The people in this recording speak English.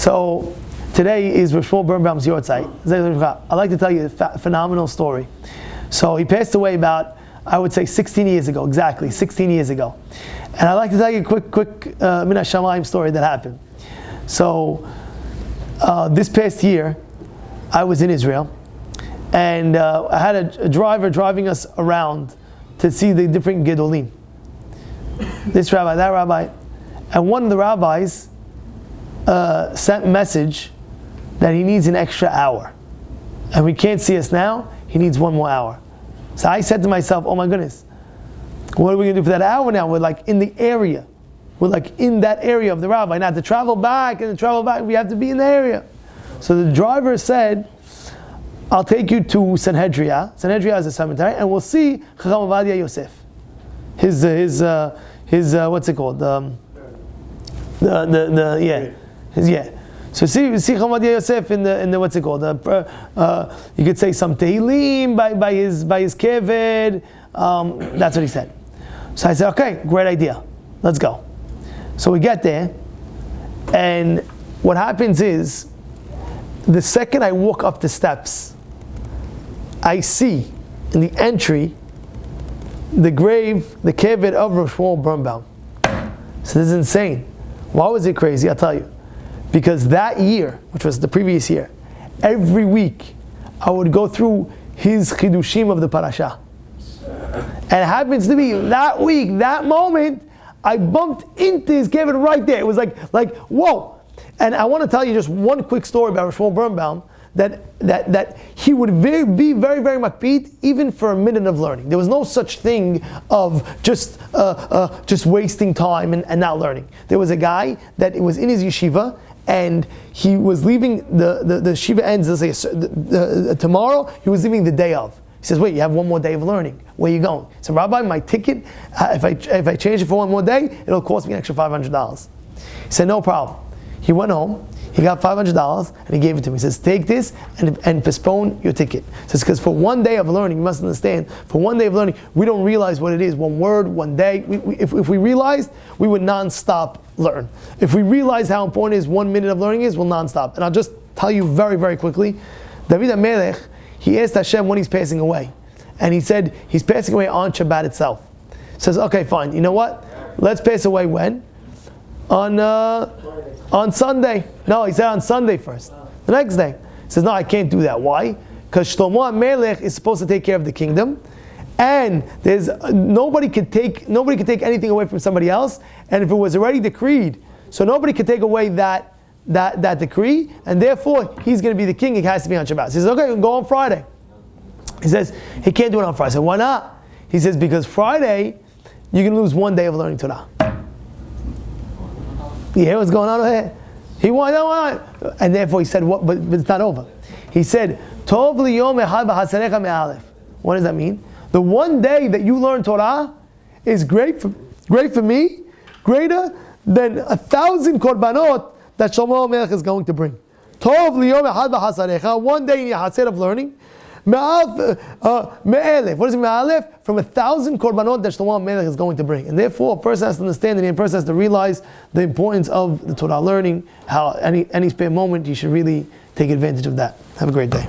So today is Shmuel Birnbaum's Yarzheit. I'd like to tell you a phenomenal story. So he passed away about, I would say, 16 years ago, exactly 16 years ago. And I'd like to tell you a quick Min HaShamayim story that happened. So this past year, I was in Israel, and I had a driver driving us around to see the different Gedolim. This rabbi, that rabbi. And one of the rabbis sent a message that he needs an extra hour. And we can't see us now, he needs one more hour. So I said to myself, oh my goodness, what are we going to do for that hour now? We're like in the area. We're like in that area of the rabbi. Now to travel back, we have to be in the area. So the driver said, I'll take you to Sanhedria. Sanhedria is a cemetery, and we'll see Chacham Ovadia Yosef. His what's it called? So see Chacham Ovadia Yosef in the what's it called? You could say some Tehillim by his keved. That's what he said. So I said, okay, great idea. Let's go. So we get there, and what happens is, the second I walk up the steps, I see in the entry the grave, the keved of Shmuel Birnbaum. So this is insane. Why was it crazy? I'll tell you. Because that year, which was the previous year, every week I would go through his chidushim of the parasha. And it happens to be that week, that moment, I bumped into his keved right there. It was like whoa. And I want to tell you just one quick story about Shmuel Birnbaum, that he would be very, very makpid even for a minute of learning. There was no such thing of just wasting time and not learning. There was a guy that was in his yeshiva, and he was leaving, the yeshiva ends, let's say, tomorrow, he was leaving the day of. He says, wait, you have one more day of learning. Where are you going? He said, Rabbi, my ticket, if I change it for one more day, it'll cost me an extra $500. He said, no problem. He went home, he got $500, and he gave it to me. He says, take this and postpone your ticket. He says, because for one day of learning, you must understand, for one day of learning, we don't realize what it is. One word, one day. If we realized, we would non-stop learn. If we realized how important is 1 minute of learning is, we'll non-stop. And I'll just tell you very, very quickly, David HaMelech, he asked Hashem when he's passing away. And he said, he's passing away on Shabbat itself. He says, okay, fine. You know what? Let's pass away when? On Sunday. No, he said on Sunday first. The next day. He says, no, I can't do that. Why? Because Shlomo HaMelech is supposed to take care of the kingdom, and there's nobody could take anything away from somebody else, and if it was already decreed, so nobody could take away that decree, and therefore he's going to be the king. He has to be on Shabbat. He says, okay, we'll go on Friday. He says he can't do it on Friday. I said, why not? He says, because Friday you can lose 1 day of learning Torah. You hear what's going on here? He wanted, and therefore he said, what? But it's not over. He said, Tov liyom echad b'chasarecha me'alef. What does that mean? The one day that you learn Torah is great for me, greater than 1,000 korbanot that Shlomo HaMelech is going to bring. Tov liyom echad b'chasarecha. One day in your hased of learning. Me'alef. What is it, me'alef? From 1,000 korbanot that Shlomo HaMelech is going to bring. And therefore, a person has to understand, and a person has to realize the importance of the Torah learning, how any spare moment you should really take advantage of that. Have a great day.